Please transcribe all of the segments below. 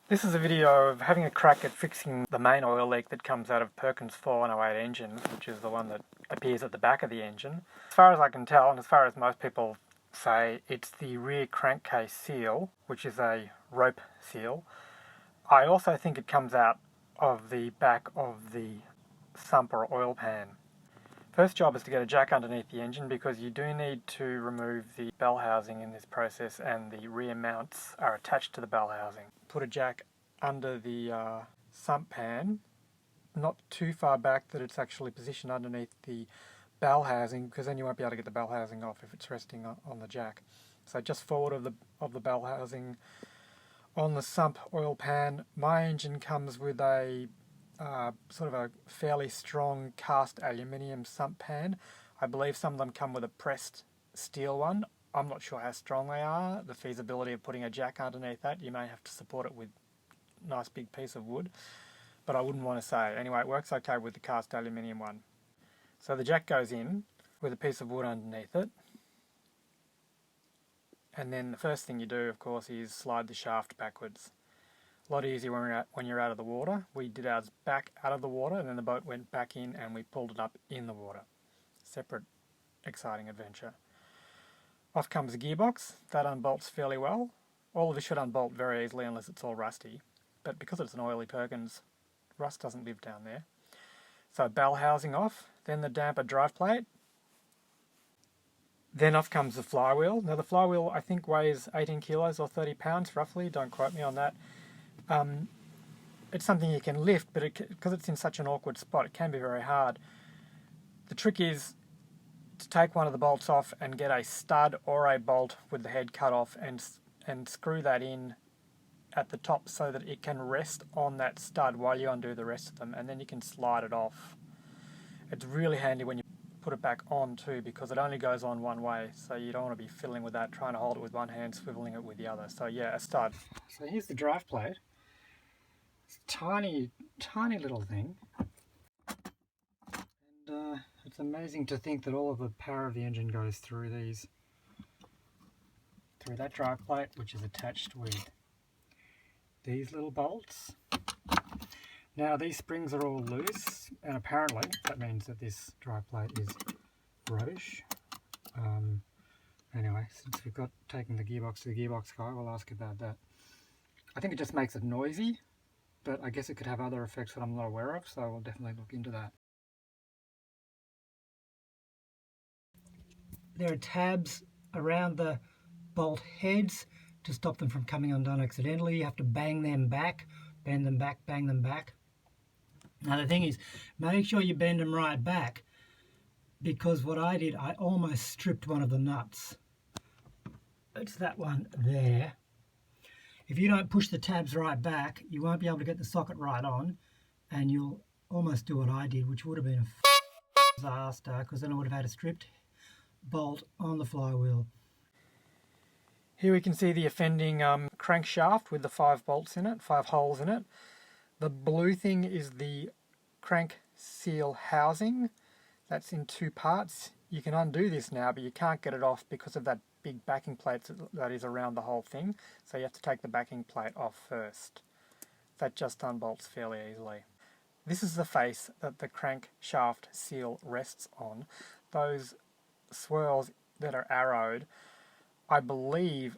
This is a video of having a crack at fixing the main oil leak that comes out of Perkins 408 engines, which is the one that appears at the back of the engine. As far as I can tell, and as far as most people say, it's the rear crankcase seal, which is a rope seal. I also think it comes out of the back of the sump or oil pan. First job is to get a jack underneath the engine because you do need to remove the bell housing in this process, and the rear mounts are attached to the bell housing. Put a jack under the sump pan, not too far back that it's actually positioned underneath the bell housing, because then you won't be able to get the bell housing off if it's resting on the jack. So just forward of the bell housing on the sump oil pan. My engine comes with a sort of a fairly strong cast aluminium sump pan. I believe some of them come with a pressed steel one. I'm not sure how strong they are. The feasibility of putting a jack underneath that, you may have to support it with a nice big piece of wood, but I wouldn't want to say. Anyway, it works okay with the cast aluminium one. So the jack goes in with a piece of wood underneath it, and then the first thing you do, of course, is slide the shaft backwards. A lot easier when you're out of the water. We did ours back out of the water, and then the boat went back in and we pulled it up in the water. Separate, exciting adventure. Off comes the gearbox. That unbolts fairly well. All of this should unbolt very easily unless it's all rusty. But because it's an oily Perkins, rust doesn't live down there. So bell housing off, then the damper drive plate. Then off comes the flywheel. Now the flywheel I think weighs 18 kilos or 30 pounds roughly, don't quote me on that. It's something you can lift, but because it's in such an awkward spot, it can be very hard. The trick is to take one of the bolts off and get a stud or a bolt with the head cut off and screw that in at the top so that it can rest on that stud while you undo the rest of them, and then you can slide it off. It's really handy when you put it back on too, because it only goes on one way, so you don't want to be fiddling with that, trying to hold it with one hand, swiveling it with the other. So yeah, a stud. So here's the drive plate. It's a tiny, tiny little thing. And it's amazing to think that all of the power of the engine goes through that drive plate, which is attached with these little bolts. Now these springs are all loose, and apparently that means that this drive plate is rubbish. Anyway, since we've got taking the gearbox to the gearbox guy, we'll ask about that. I think it just makes it noisy, but I guess it could have other effects that I'm not aware of, so we'll definitely look into that. There are tabs around the bolt heads to stop them from coming undone accidentally. You have to bang them back, bend them back, bang them back. Now the thing is, make sure you bend them right back, because what I did, I almost stripped one of the nuts. It's that one there. If you don't push the tabs right back, you won't be able to get the socket right on, and you'll almost do what I did, which would have been a disaster, because then I would have had a stripped bolt on the flywheel. Here we can see the offending crankshaft with the 5 bolts in it, 5 holes in it. The blue thing is the crank seal housing. That's in 2 parts. You can undo this now, but you can't get it off because of that big backing plate that is around the whole thing. So you have to take the backing plate off first. That just unbolts fairly easily. This is the face that the crankshaft seal rests on. Those swirls that are arrowed, I believe,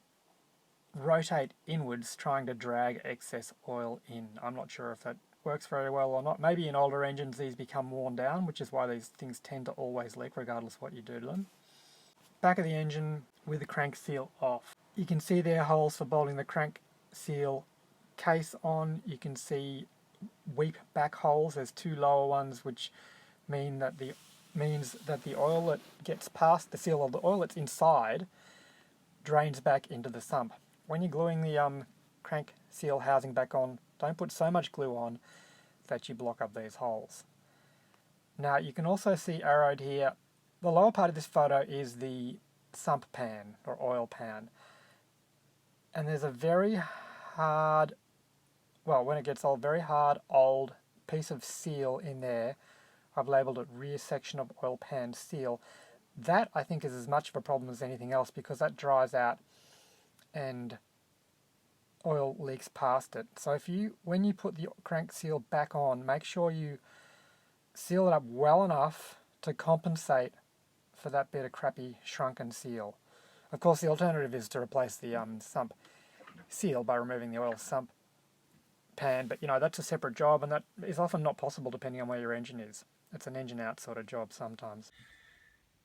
rotate inwards, trying to drag excess oil in. I'm not sure if that works very well or not. Maybe in older engines these become worn down, which is why these things tend to always leak regardless of what you do to them. Back of the engine with the crank seal off. You can see there holes for bolting the crank seal case on. You can see weep back holes. There's 2 lower ones, which means that the oil that gets past the seal of the oil that's inside drains back into the sump. When you're gluing the crank seal housing back on, don't put so much glue on that you block up these holes. Now you can also see arrowed here, the lower part of this photo is the sump pan or oil pan, and there's a very hard, well, when it gets old, very hard old piece of seal in there. I've labelled it rear section of oil pan seal. That I think is as much of a problem as anything else, because that dries out and oil leaks past it. So when you put the crank seal back on, make sure you seal it up well enough to compensate for that bit of crappy shrunken seal. Of course, the alternative is to replace the sump seal by removing the oil sump pan, but that's a separate job, and that is often not possible depending on where your engine is. It's an engine out sort of job sometimes.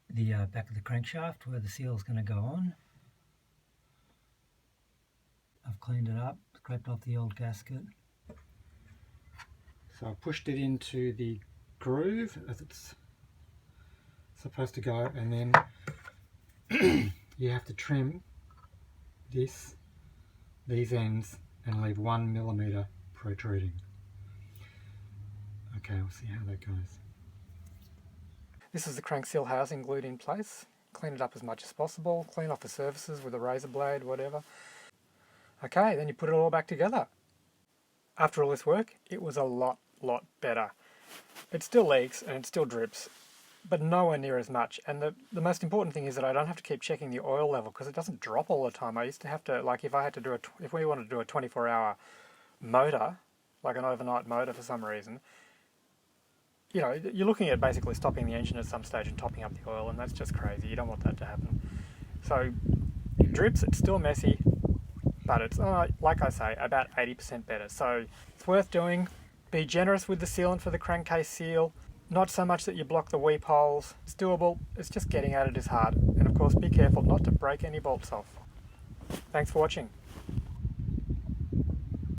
The back of the crankshaft where the seal is going to go on, I've cleaned it up, scraped off the old gasket. So I pushed it into the groove as it's supposed to go, and then you have to trim these ends and leave 1 millimeter protruding. Okay, we'll see how that goes. This is the crank seal housing glued in place. Clean it up as much as possible, clean off the surfaces with a razor blade, whatever. Okay, then you put it all back together. After all this work, it was a lot better. It still leaks and it still drips, but nowhere near as much. And the most important thing is that I don't have to keep checking the oil level because it doesn't drop all the time. I used to have to, like if we wanted to do a 24-hour motor, like an overnight motor for some reason, you're looking at basically stopping the engine at some stage and topping up the oil, and that's just crazy. You don't want that to happen. So it drips, it's still messy, but it's, like I say, about 80% better. So it's worth doing. Be generous with the sealant for the crankcase seal. Not so much that you block the weep holes. It's doable, it's just getting at it is hard. And of course, be careful not to break any bolts off. Thanks for watching.